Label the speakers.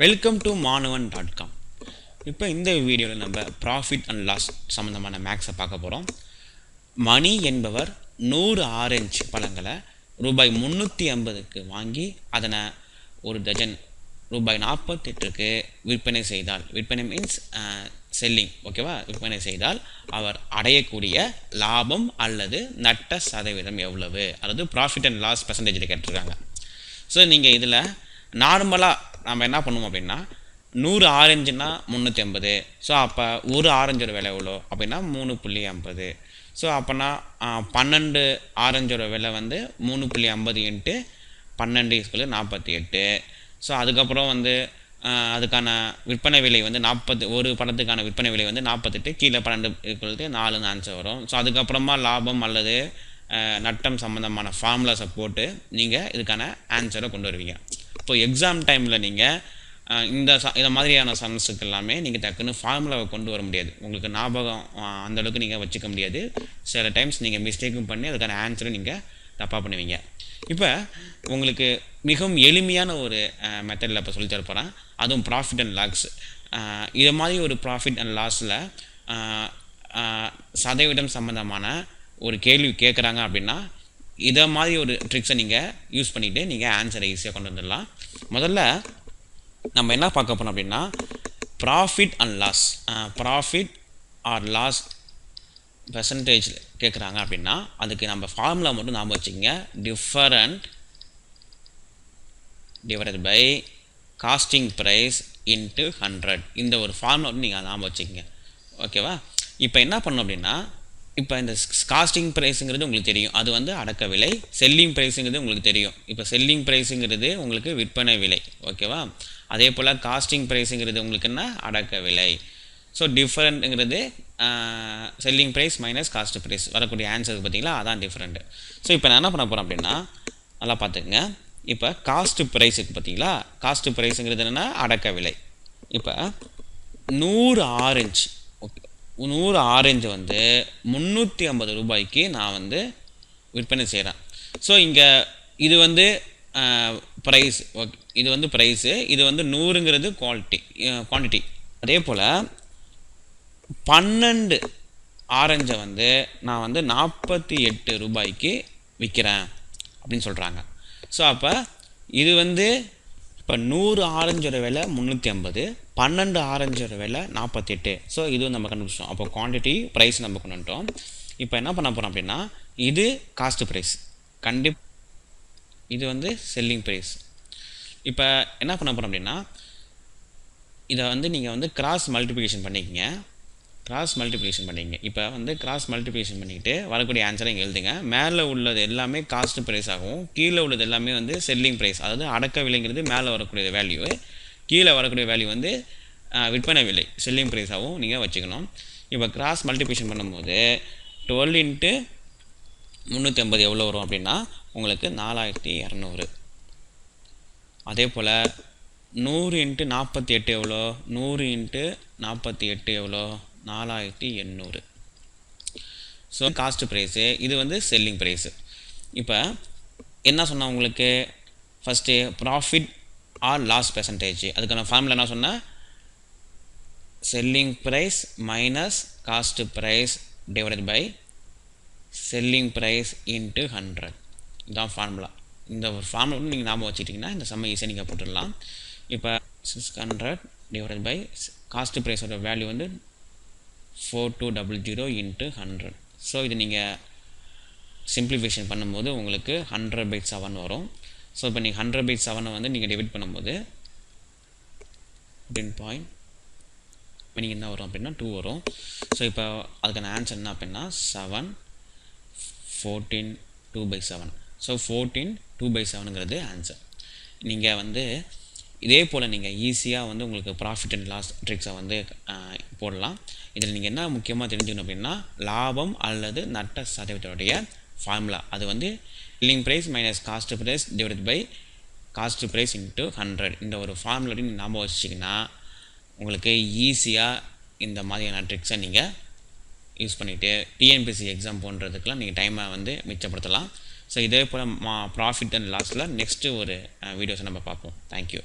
Speaker 1: Welcome to மாணவன்.com. இப்போ இந்த வீடியோவில் நம்ம ப்ராஃபிட் அண்ட் லாஸ் சம்மந்தமான மேக்ஸை பார்க்க போகிறோம். மணி என்பவர் 100 ஆரஞ்சு பழங்களை ரூபாய் 350க்கு வாங்கி அதனை ஒரு டஜன் ரூபாய் 48க்கு விற்பனை செய்தால், விற்பனை மீன்ஸ் செல்லிங், ஓகேவா, விற்பனை செய்தால் அவர் அடையக்கூடிய லாபம் அல்லது நட்ட சதவீதம் எவ்வளவு, அதாவது ப்ராஃபிட் அண்ட் லாஸ் பெர்சன்டேஜில் கேட்டிருக்காங்க. ஸோ நீங்கள் இதில் நார்மலாக நம்ம என்ன பண்ணுவோம் அப்படின்னா 100 ஆரஞ்சுன்னா 350. ஸோ அப்போ ஒரு ஆரஞ்சோட விலை எவ்வளோ அப்படின்னா 3.50. ஸோ அப்போனா 12 ஆரஞ்சோட விலை வந்து 3.50 இன்ட்டு 12 = 48. ஸோ அதுக்கப்புறம் வந்து அதுக்கான விற்பனை விலை வந்து 40, ஒரு படத்துக்கான விற்பனை விலை வந்து 48, கீழே 12 = 4 ஆன்சர் வரும். ஸோ அதுக்கப்புறமா லாபம் அல்லது நட்டம் சம்மந்தமான ஃபார்முலாஸை போட்டு நீங்கள் இதுக்கான ஆன்சரை கொண்டு வருவீங்க. இப்போ எக்ஸாம் டைமில் நீங்கள் இந்த மாதிரியான சம்ஸுக்கு எல்லாமே நீங்கள் டக்குன்னு ஃபார்முலாவை கொண்டு வர முடியாது, உங்களுக்கு ஞாபகம் அந்தளவுக்கு நீங்கள் வச்சுக்க முடியாது. சில டைம்ஸ் நீங்கள் மிஸ்டேக்கும் பண்ணி அதுக்கான ஆன்சரை நீங்கள் தப்பாக பண்ணுவீங்க. இப்போ உங்களுக்கு மிகவும் எளிமையான ஒரு மெத்தடில் இப்போ சொல்லி தர போகிறேன், அதுவும் ப்ராஃபிட் அண்ட் லாஸ். இதை மாதிரி ஒரு ப்ராஃபிட் அண்ட் லாஸில் சதவீதம் சம்மந்தமான ஒரு கேள்வி கேட்குறாங்க அப்படின்னா இதை மாதிரி ஒரு ட்ரிக்ஸை நீங்கள் யூஸ் பண்ணிவிட்டு நீங்கள் ஆன்சரை ஈஸியாக கொண்டு வந்துடலாம். முதல்ல நம்ம என்ன பார்க்க போகிறோம் அப்படின்னா profit and loss, profit or loss percentage கேட்குறாங்க அப்படின்னா அதுக்கு நம்ம ஃபார்முலா மட்டும் ஞாபகம் வச்சுக்கோங்க. Difference divided by costing price into 100. இந்த ஒரு ஃபார்முலா வந்து நீங்கள் ஞாபகம் வச்சுக்கோங்க, ஓகேவா. இப்போ என்ன பண்ணணும் அப்படின்னா, இப்போ இந்த காஸ்டிங் ப்ரைஸுங்கிறது உங்களுக்கு தெரியும், அது வந்து அடக்க விலை. செல்லிங் ப்ரைஸுங்கிறது உங்களுக்கு தெரியும். இப்போ செல்லிங் ப்ரைஸுங்கிறது உங்களுக்கு விற்பனை விலை, ஓகேவா. அதே போல் காஸ்டிங் ப்ரைஸுங்கிறது உங்களுக்கு என்ன, அடக்க விலை. ஸோ டிஃபரெண்ட்டுங்கிறது selling price minus cost price, வரக்கூடிய ஆன்சர் பார்த்தீங்களா, அதான் டிஃப்ரெண்ட்டு. ஸோ இப்போ நான் என்ன பண்ண போகிறேன் அப்படின்னா, நல்லா பார்த்துக்குங்க. இப்போ காஸ்ட் ப்ரைஸுக்கு பார்த்தீங்களா, காஸ்ட் ப்ரைஸுங்கிறது என்னென்னா அடக்க விலை. இப்போ 100 ஆரஞ்சு, ஓகே, 100 ஆரஞ்சு வந்து 350 ரூபாய்க்கு நான் வந்து விற்பனை செய்கிறேன். ஸோ இங்கே இது வந்து ப்ரைஸ், ஓகே, இது வந்து ப்ரைஸு, இது வந்து 100ங்கிறது குவான்டிட்டி. அதே போல் 12 ஆரஞ்சை வந்து நான் வந்து 48 ரூபாய்க்கு விற்கிறேன் அப்படின்னு சொல்கிறாங்க. ஸோ அப்போ இது வந்து இப்போ 100 ஆரஞ்சோட விலை 350, 12 ஆரஞ்சோட விலை 48. ஸோ இது நம்ம கண்டுபிடிச்சோம். அப்போ குவான்டிட்டி ப்ரைஸ் நம்ம கொண்டு வந்துட்டோம். இப்போ என்ன பண்ண போகிறோம் அப்படின்னா இது காஸ்ட் ப்ரைஸ், இது வந்து செல்லிங் ப்ரைஸ். இப்போ என்ன பண்ண போகிறோம் அப்படின்னா இதை வந்து நீங்கள் வந்து கிராஸ் மல்டிப்ளிகேஷன் பண்ணிக்கங்க. இப்போ வந்து கிராஸ் மல்டிப்ளிகேஷன் பண்ணிக்கிட்டு வரக்கூடிய ஆன்சரை இங்கே எழுதுங்க. மேலே உள்ளது எல்லாமே காஸ்ட் ப்ரைஸ் ஆகும், கீழே உள்ளது எல்லாமே வந்து செல்லிங் ப்ரைஸ், அதாவது அடக்க விலைங்கிறது மேலே வரக்கூடிய வேல்யூ, கீழே வரக்கூடிய வேல்யூ வந்து விற்பனை விலை, செல்லிங் ப்ரைஸாகவும் நீங்கள் வச்சுக்கணும். இப்போ கிராஸ் மல்டிப்ளிகேஷன் பண்ணும்போது 12 இன்ட்டு 350 எவ்வளோ வரும் அப்படின்னா உங்களுக்கு 4200. அதே போல் 100 இன்ட்டு 48 எவ்வளோ, 100 இன்ட்டு 48 எவ்வளோ, 4800. ஸோ காஸ்ட் ப்ரைஸு, இது வந்து செல்லிங் ப்ரைஸு. இப்போ என்ன சொன்னால் உங்களுக்கு first profit or loss percentage, அதுக்கான ஃபார்முலா என்ன சொன்னால் selling price minus cost price divided by selling price into 100. இதுதான் ஃபார்முலா. இந்த ஒரு ஃபார்முலா வந்து நீங்கள் ஞாபகம் வச்சுட்டிங்கன்னா இந்த சம்ம ஈஸியாக நீங்கள் போட்டுடலாம். இப்போ 600 டிவைடட் பை காஸ்ட் ப்ரைஸோட வேல்யூ வந்து 4200 இன்ட்டு 100. ஸோ இது நீங்கள் சிம்பிளிஃபிகேஷன் பண்ணும்போது உங்களுக்கு 100/7 வரும். ஸோ இப்போ நீங்கள் 100/7 வந்து நீங்கள் டிவைட் பண்ணும்போது 10 மீனிங் என்ன வரும் அப்படின்னா 2 வரும். ஸோ இப்போ அதுக்கான ஆன்சர் என்ன அப்படின்னா 7 14 2/7. ஸோ 14 2/7ங்கிறது ஆன்சர். நீங்கள் வந்து இதே போல் நீங்கள் ஈஸியாக வந்து உங்களுக்கு ப்ராஃபிட் அண்ட் லாஸ் ட்ரிக்ஸை வந்து போடலாம். இதில் நீங்கள் என்ன முக்கியமாக தெரிஞ்சுக்கணும் அப்படின்னா லாபம் அல்லது நட்ட சதவீதத்துடைய ஃபார்முலா, அது வந்து selling price minus cost price divided by cost price into 100. இந்த ஒரு ஃபார்முலா நீங்கள் ஞாபகம் வச்சிங்கன்னா உங்களுக்கு ஈஸியாக இந்த மாதிரியான ட்ரிக்ஸை நீங்கள் யூஸ் பண்ணிவிட்டு டிஎன்பிஎஸ்சி எக்ஸாம் போன்றதுக்கெலாம் நீங்கள் டைமை வந்து மிச்சப்படுத்தலாம். ஸோ இதே போல் ப்ராஃபிட் அண்ட் லாஸில் நெக்ஸ்ட்டு ஒரு வீடியோஸை நம்ம பார்ப்போம். தேங்க்யூ.